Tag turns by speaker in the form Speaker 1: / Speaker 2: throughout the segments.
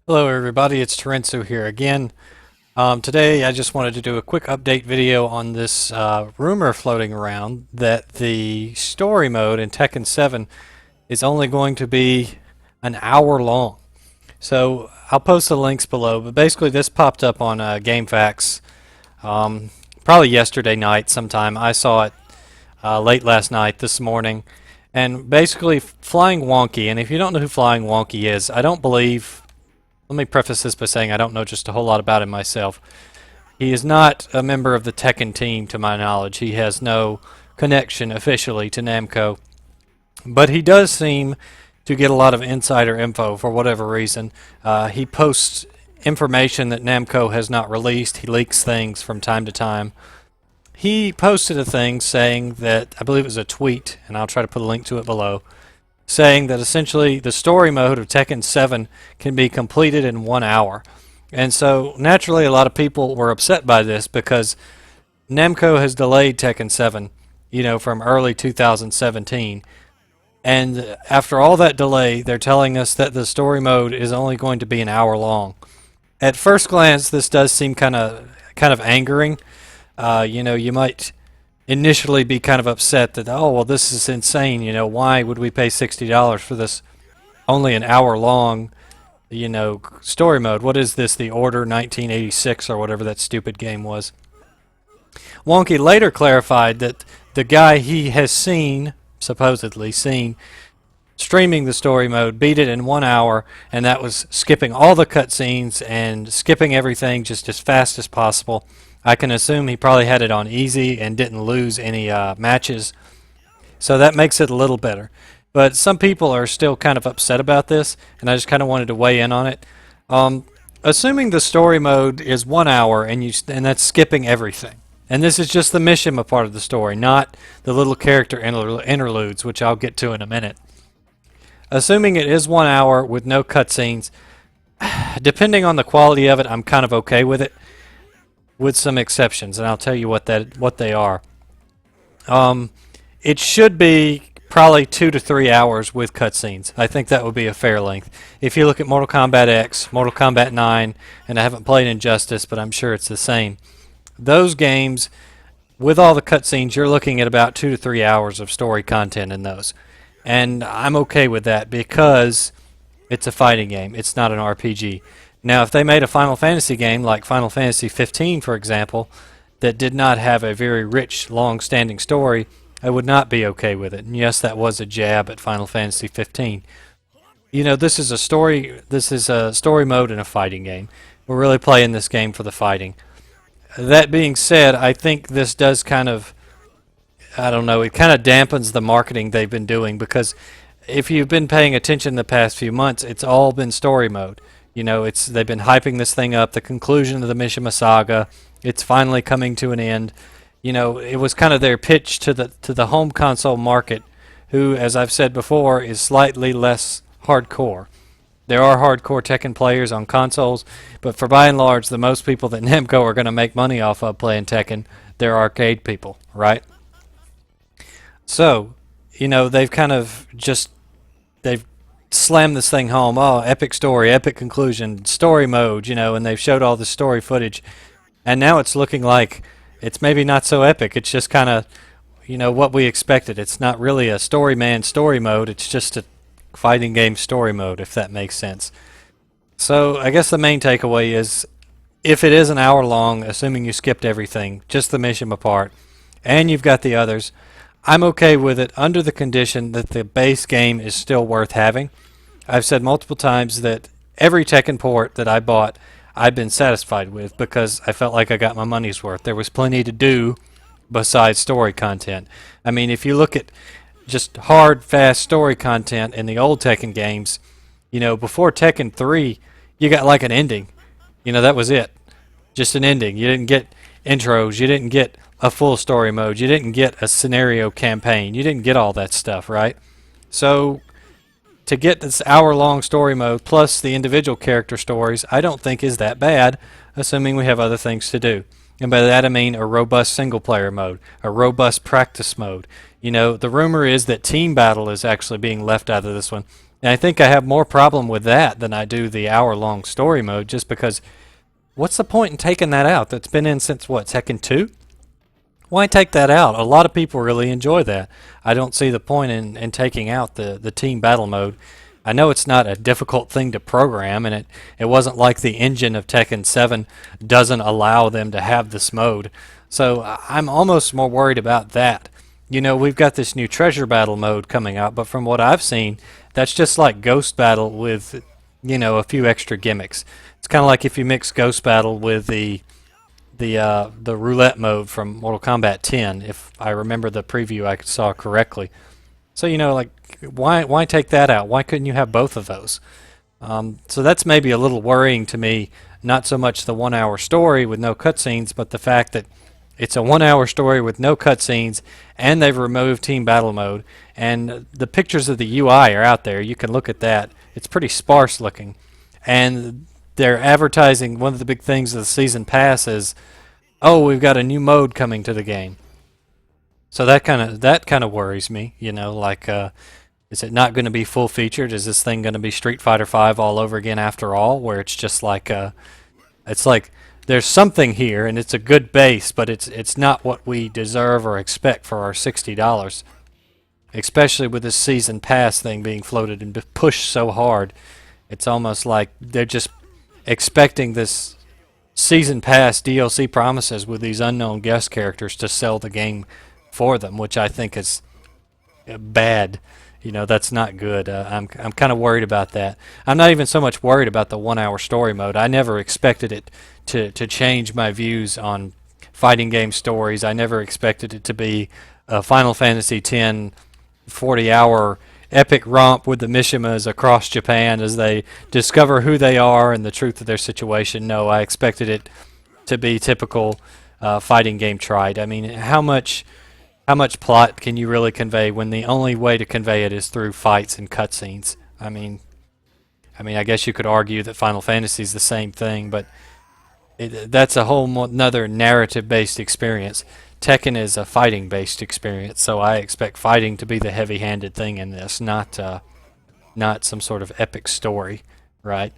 Speaker 1: Hello everybody, it's Terensu here again. Today I just wanted to do a quick update video on this rumor floating around that the story mode in Tekken 7 is only going to be an hour long. So I'll post the links below, but basically this popped up on GameFAQs probably yesterday night sometime. I saw it late last night, this morning. And basically Flying Wonkey, and if you don't know who Flying Wonkey is, I don't believe. Let me preface this by saying I don't know just a whole lot about him myself. He is not a member of the Tekken team, to my knowledge. He has no connection officially to Namco. But he does seem to get a lot of insider info for whatever reason. He posts information that Namco has not released. He leaks things from time to time. He posted a thing saying that, I believe it was a tweet, and I'll try to put a link to it below, saying that essentially the story mode of Tekken 7 can be completed in 1 hour. And so naturally a lot of people were upset by this because Namco has delayed Tekken 7, from early 2017. And after all that delay, they're telling us that the story mode is only going to be an hour long. At first glance, this does seem kind of angering. You might initially be kind of upset that, oh, well, this is insane. Why would we pay $60 for this only an hour long, story mode? What is this, the Order 1986 or whatever that stupid game was? Wonky later clarified that the guy he has supposedly seen, streaming the story mode, beat it in 1 hour, and that was skipping all the cutscenes and skipping everything just as fast as possible. I can assume he probably had it on easy and didn't lose any matches, so that makes it a little better. But some people are still kind of upset about this, and I just kind of wanted to weigh in on it. Assuming the story mode is 1 hour and that's skipping everything, and this is just the mission part of the story, not the little character interludes, which I'll get to in a minute. Assuming it is 1 hour with no cutscenes, depending on the quality of it, I'm kind of okay with it, with some exceptions, and I'll tell you what they are. It should be probably 2 to 3 hours with cutscenes. I think that would be a fair length. If you look at Mortal Kombat X, Mortal Kombat 9, and I haven't played Injustice, but I'm sure it's the same. Those games, with all the cutscenes, you're looking at about 2 to 3 hours of story content in those. And I'm okay with that because it's a fighting game. It's not an RPG. Now, if they made a Final Fantasy game like Final Fantasy 15, for example, that did not have a very rich, long-standing story, I would not be okay with it. And yes, that was a jab at Final Fantasy 15. This is a story mode in a fighting game. We're really playing this game for the fighting. That being said, I think this does kind of, I don't know, it kind of dampens the marketing they've been doing, because if you've been paying attention the past few months, it's all been story mode. They've been hyping this thing up, the conclusion of the Mishima saga. It's finally coming to an end. It was kind of their pitch to the home console market, who, as I've said before, is slightly less hardcore. There are hardcore Tekken players on consoles, but for by and large, the most people that Namco are going to make money off of playing Tekken, they're arcade people, right? So, they've kind of they've slam this thing home. Oh, epic story, epic conclusion, story mode, and they've showed all the story footage. And now it's looking like it's maybe not so epic. It's just kind of, what we expected. It's not really a story mode. It's just a fighting game story mode, if that makes sense. So I guess the main takeaway is, if it is an hour long, assuming you skipped everything, just the mission part, and you've got the others, I'm okay with it under the condition that the base game is still worth having. I've said multiple times that every Tekken port that I bought, I've been satisfied with because I felt like I got my money's worth. There was plenty to do besides story content. I mean, if you look at just hard, fast story content in the old Tekken games, before Tekken 3, you got like an ending. That was it. Just an ending. You didn't get intros. You didn't get a full story mode. You didn't get a scenario campaign. You didn't get all that stuff, right? So to get this hour-long story mode plus the individual character stories, I don't think is that bad, assuming we have other things to do. And by that I mean a robust single-player mode, a robust practice mode. The rumor is that Team Battle is actually being left out of this one. And I think I have more problem with that than I do the hour-long story mode, just because what's the point in taking that out? That's been in since what, Tekken 2? Why take that out? A lot of people really enjoy that. I don't see the point in taking out the team battle mode. I know it's not a difficult thing to program, and it wasn't like the engine of Tekken 7 doesn't allow them to have this mode. So I'm almost more worried about that. You know, we've got this new treasure battle mode coming out, but from what I've seen, that's just like Ghost Battle with, you know, a few extra gimmicks. It's kind of like if you mix Ghost Battle with the roulette mode from Mortal Kombat 10, if I remember the preview I saw correctly. So, you know, like, why take that out? Why couldn't you have both of those? So that's maybe a little worrying to me, not so much the 1 hour story with no cutscenes, but the fact that it's a 1 hour story with no cutscenes, and they've removed team battle mode, and the pictures of the UI are out there. You can look at that. It's pretty sparse looking. And they're advertising, one of the big things of the season pass is, oh, we've got a new mode coming to the game. So that kind of worries me, you know, like is it not going to be full featured? Is this thing going to be Street Fighter V all over again after all, where it's just like it's like there's something here and it's a good base, but it's not what we deserve or expect for our $60. Especially with this season pass thing being floated and pushed so hard. It's almost like they're just expecting this season pass DLC promises with these unknown guest characters to sell the game for them, which I think is bad. You know, that's not good. I'm kind of worried about that. I'm not even so much worried about the 1 hour story mode. I never expected it to change my views on fighting game stories. I never expected it to be a Final Fantasy X 40-hour epic romp with the Mishimas across Japan as they discover who they are and the truth of their situation. No, I expected it to be typical fighting game trite. I mean, how much plot can you really convey when the only way to convey it is through fights and cutscenes? I mean, I guess you could argue that Final Fantasy is the same thing, but that's a whole another narrative-based experience. Tekken is a fighting-based experience, so I expect fighting to be the heavy-handed thing in this, not some sort of epic story, right?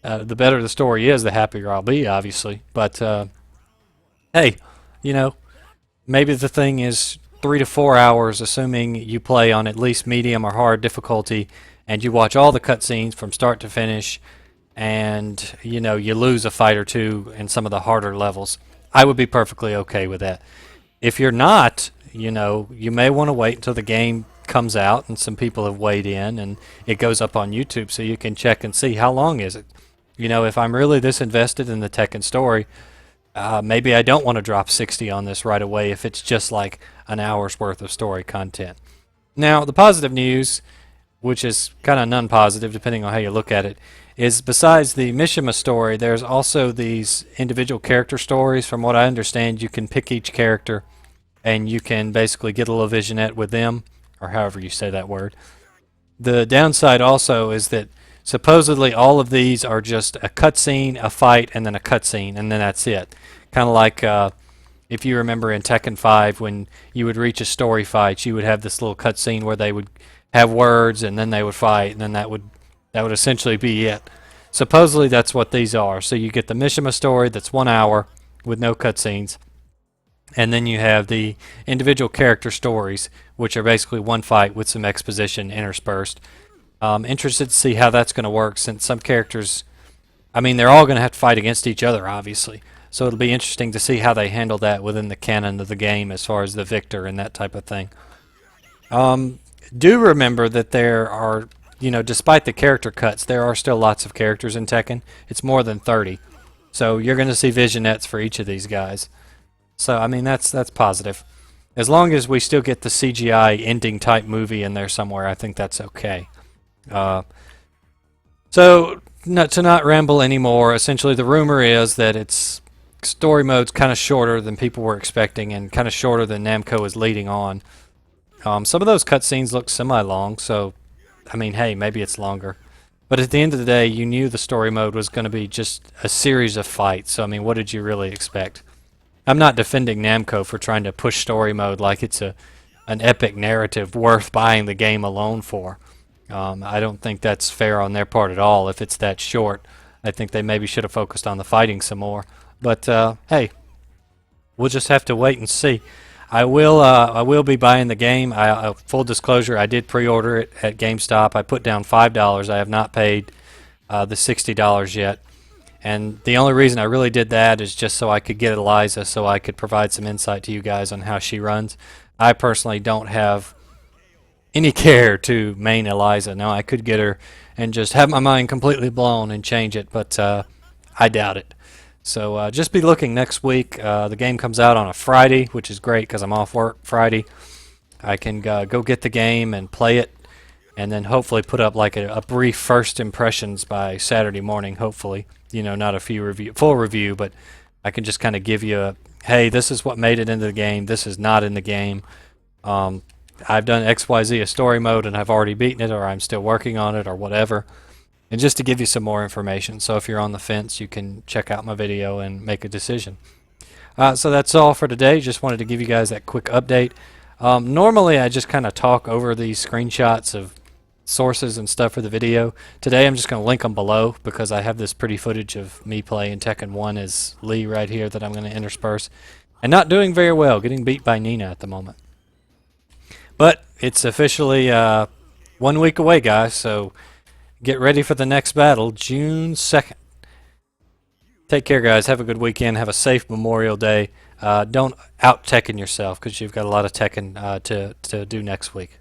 Speaker 1: The better the story is, the happier I'll be, obviously. But hey, you know, maybe the thing is 3 to 4 hours, assuming you play on at least medium or hard difficulty, and you watch all the cutscenes from start to finish, and you know you lose a fight or two in some of the harder levels. I would be perfectly okay with that. If you're not, you know, you may want to wait until the game comes out and some people have weighed in and it goes up on YouTube so you can check and see how long is it. You know, if I'm really this invested in the Tekken story, maybe I don't want to drop 60 on this right away if it's just like an hour's worth of story content. Now, the positive news, which is kind of non-positive depending on how you look at it, is besides the Mishima story, there's also these individual character stories. From what I understand, you can pick each character and you can basically get a little vignette with them, or however you say that word. The downside also is that supposedly all of these are just a cutscene, a fight, and then a cutscene, and then that's it. Kind of like if you remember in Tekken 5 when you would reach a story fight, you would have this little cutscene where they would have words and then they would fight, and then that would essentially be it. Supposedly that's what these are. So you get the Mishima story that's 1 hour with no cutscenes, and then you have the individual character stories, which are basically one fight with some exposition interspersed. Interested to see how that's going to work, since some characters, I mean, they're all going to have to fight against each other, obviously. So it'll be interesting to see how they handle that within the canon of the game as far as the victor and that type of thing. Do remember that there are, you know, despite the character cuts, there are still lots of characters in Tekken. It's more than 30. So you're going to see vignettes for each of these guys. So, I mean, that's positive. As long as we still get the CGI ending type movie in there somewhere, I think that's okay. So, to not ramble anymore, essentially the rumor is that its story mode's kind of shorter than people were expecting and kind of shorter than Namco is leading on. Some of those cutscenes look semi-long, so, I mean, hey, maybe it's longer. But at the end of the day, you knew the story mode was going to be just a series of fights, so, I mean, what did you really expect? I'm not defending Namco for trying to push story mode like it's an epic narrative worth buying the game alone for. I don't think that's fair on their part at all if it's that short. I think they maybe should have focused on the fighting some more. But hey, we'll just have to wait and see. I will be buying the game. Full disclosure, I did pre-order it at GameStop. I put down $5. I have not paid the $60 yet. And the only reason I really did that is just so I could get Eliza, so I could provide some insight to you guys on how she runs. I personally don't have any care to main Eliza. Now, I could get her and just have my mind completely blown and change it, but I doubt it. So just be looking next week. The game comes out on a Friday, which is great because I'm off work Friday. I can go get the game and play it, and then hopefully put up like a brief first impressions by Saturday morning, hopefully. You know, not a full review, but I can just kind of give you a, hey, this is what made it into the game, this is not in the game. I've done XYZ a story mode and I've already beaten it, or I'm still working on it, or whatever. And just to give you some more information, so if you're on the fence, you can check out my video and make a decision. So that's all for today. Just wanted to give you guys that quick update. Normally I just kind of talk over these screenshots of sources and stuff for the video. Today I'm just going to link them below because I have this pretty footage of me playing Tekken 1 as Lee right here that I'm going to intersperse. And not doing very well, getting beat by Nina at the moment. But it's officially 1 week away, guys, so get ready for the next battle, June 2nd. Take care, guys. Have a good weekend. Have a safe Memorial Day. Don't out-Tekken yourself because you've got a lot of Tekken to do next week.